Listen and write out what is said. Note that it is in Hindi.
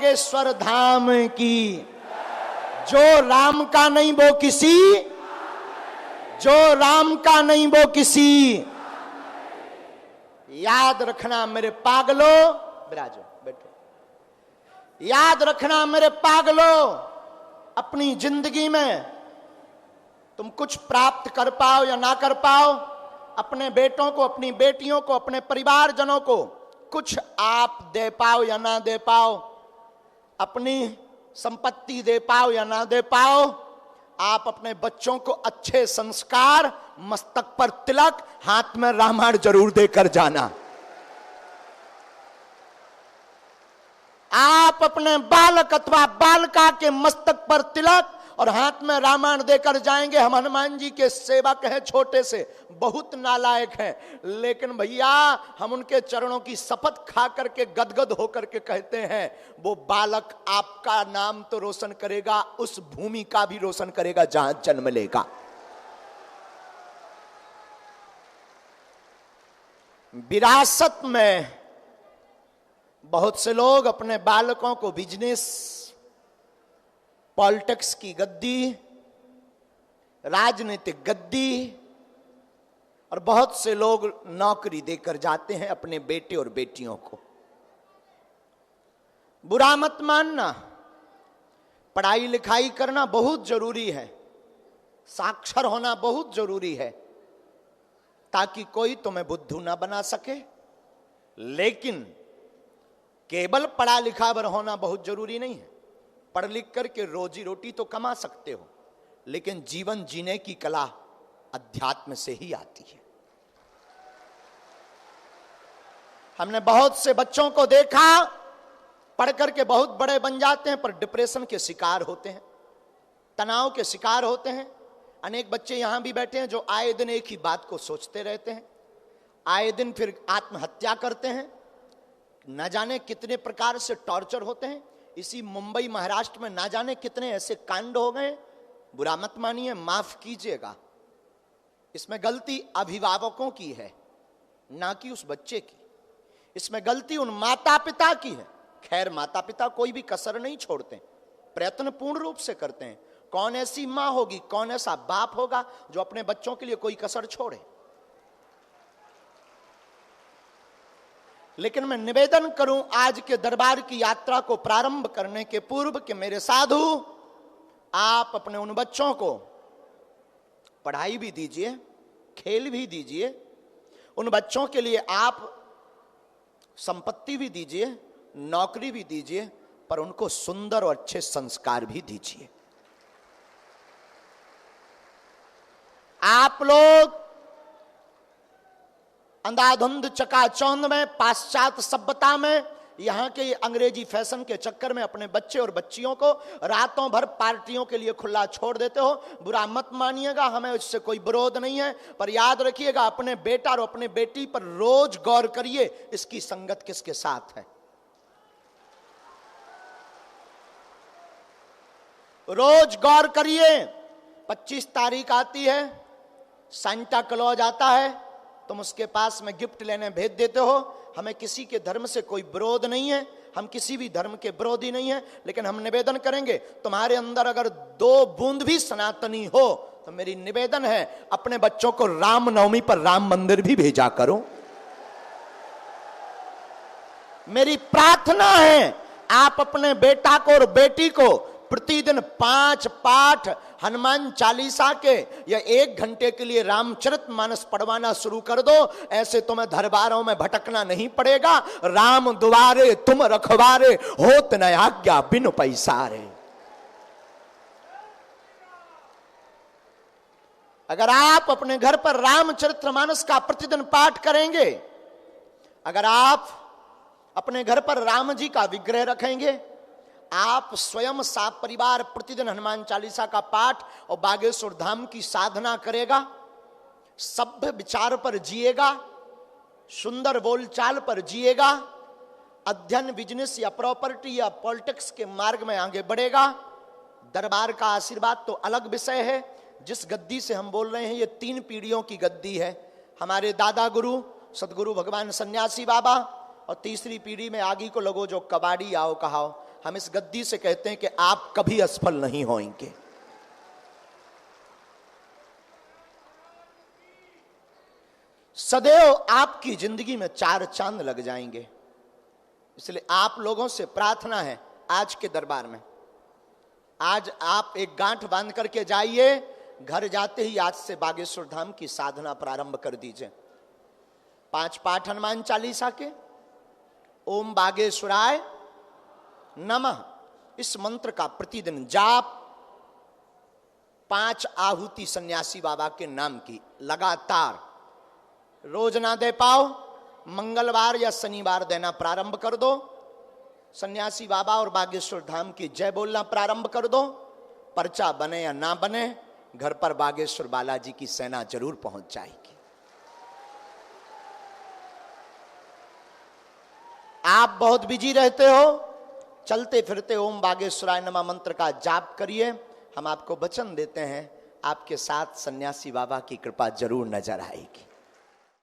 बागेश्वर धाम की। जो राम का नहीं वो किसी, जो राम का नहीं वो किसी। याद रखना मेरे पागलो, विराजो बैठो। याद रखना मेरे पागलो, अपनी जिंदगी में तुम कुछ प्राप्त कर पाओ या ना कर पाओ, अपने बेटों को, अपनी बेटियों को, अपने परिवारजनों को कुछ आप दे पाओ या ना दे पाओ, अपनी संपत्ति दे पाओ या ना दे पाओ, आप अपने बच्चों को अच्छे संस्कार, मस्तक पर तिलक, हाथ में रामायण जरूर देकर जाना। आप अपने बालक अथवा बालिका के मस्तक पर तिलक और हाथ में रामायण देकर जाएंगे। हम हनुमान जी के सेवक हैं, छोटे से, बहुत नालायक हैं, लेकिन भैया हम उनके चरणों की शपथ खा करके गदगद होकर के कहते हैं, वो बालक आपका नाम तो रोशन करेगा, उस भूमि का भी रोशन करेगा जहां जन्म लेगा। विरासत में बहुत से लोग अपने बालकों को बिजनेस, पॉलिटिक्स की गद्दी, राजनीतिक गद्दी और बहुत से लोग नौकरी देकर जाते हैं अपने बेटे और बेटियों को। बुरा मत मानना, पढ़ाई लिखाई करना बहुत जरूरी है, साक्षर होना बहुत जरूरी है ताकि कोई तुम्हें बुद्धू ना बना सके। लेकिन केवल पढ़ा लिखा भर होना बहुत जरूरी नहीं है। पढ़ लिख करके रोजी रोटी तो कमा सकते हो, लेकिन जीवन जीने की कला अध्यात्म से ही आती है। हमने बहुत से बच्चों को देखा, पढ़ करके बहुत बड़े बन जाते हैं पर डिप्रेशन के शिकार होते हैं, तनाव के शिकार होते हैं। अनेक बच्चे यहां भी बैठे हैं जो आए दिन एक ही बात को सोचते रहते हैं, आए दिन फिर आत्महत्या करते हैं। न जाने कितने प्रकार से टॉर्चर होते हैं। इसी मुंबई महाराष्ट्र में ना जाने कितने ऐसे कांड हो गए। बुरा मत मानिए, माफ कीजिएगा, इसमें गलती अभिभावकों की है, ना कि उस बच्चे की। इसमें गलती उन माता पिता की है। खैर, माता पिता कोई भी कसर नहीं छोड़ते, प्रयत्न पूर्ण रूप से करते हैं। कौन ऐसी मां होगी, कौन ऐसा बाप होगा जो अपने बच्चों के लिए कोई कसर छोड़े। लेकिन मैं निवेदन करूं आज के दरबार की यात्रा को प्रारंभ करने के पूर्व कि मेरे साधु, आप अपने उन बच्चों को पढ़ाई भी दीजिए, खेल भी दीजिए, उन बच्चों के लिए आप संपत्ति भी दीजिए, नौकरी भी दीजिए, पर उनको सुंदर और अच्छे संस्कार भी दीजिए। आप लोग अंधाधुंध चकाचौंध में, पाश्चात्य सभ्यता में, यहां के अंग्रेजी फैशन के चक्कर में अपने बच्चे और बच्चियों को रातों भर पार्टियों के लिए खुला छोड़ देते हो। बुरा मत मानिएगा, हमें इससे कोई विरोध नहीं है, पर याद रखिएगा अपने बेटा और अपने बेटी पर रोज गौर करिए, इसकी संगत किसके साथ है। रोज गौर करिए। 25 तारीख आती है, सांता क्लॉज आता है, तुम उसके पास में गिफ्ट लेने भेज देते हो। हमें किसी के धर्म से कोई विरोध नहीं है, हम किसी भी धर्म के विरोधी नहीं है, लेकिन हम निवेदन करेंगे, तुम्हारे अंदर अगर 2 बूंद भी सनातनी हो तो मेरी निवेदन है, अपने बच्चों को रामनवमी पर राम मंदिर भी भेजा करो। मेरी प्रार्थना है, आप अपने बेटा को और बेटी को प्रतिदिन 5 पाठ हनुमान चालीसा के या 1 घंटे के लिए रामचरितमानस पढ़वाना शुरू कर दो। ऐसे तुम्हें दरबारों में भटकना नहीं पड़ेगा। राम दुआरे तुम रखवारे, होत न आज्ञा बिनु पैसारे। अगर आप अपने घर पर रामचरितमानस का प्रतिदिन पाठ करेंगे, अगर आप अपने घर पर राम जी का विग्रह रखेंगे, आप स्वयं सात परिवार प्रतिदिन हनुमान चालीसा का पाठ और बागेश्वर धाम की साधना करेगा, सभ्य विचार पर जिएगा, सुंदर बोलचाल पर जिएगा, अध्ययन, बिजनेस या प्रॉपर्टी या पॉलिटिक्स के मार्ग में आगे बढ़ेगा। दरबार का आशीर्वाद तो अलग विषय है। जिस गद्दी से हम बोल रहे हैं ये 3 पीढ़ियों की गद्दी है। हमारे दादा गुरु सदगुरु भगवान सन्यासी बाबा, और तीसरी पीढ़ी में आगे को लगो जो कबाड़ी आओ कहाओ। हम इस गद्दी से कहते हैं कि आप कभी असफल नहीं होंगे। सदैव आपकी जिंदगी में 4 चांद लग जाएंगे। इसलिए आप लोगों से प्रार्थना है आज के दरबार में, आज आप एक गांठ बांध करके जाइए, घर जाते ही आज से बागेश्वर धाम की साधना प्रारंभ कर दीजिए। 5 पाठ हनुमान चालीसा के, ओम बागेश्वराय नमः, इस मंत्र का प्रतिदिन जाप, 5 आहुति सन्यासी बाबा के नाम की लगातार, रोज ना दे पाओ मंगलवार या शनिवार देना प्रारंभ कर दो। सन्यासी बाबा और बागेश्वर धाम की जय बोलना प्रारंभ कर दो। पर्चा बने या ना बने, घर पर बागेश्वर बालाजी की सेना जरूर पहुंच जाएगी। आप बहुत बिजी रहते हो, चलते फिरते ओम बागेश्वराय नमः मंत्र का जाप करिए। हम आपको वचन देते हैं, आपके साथ सन्यासी बाबा की कृपा जरूर नजर आएगी।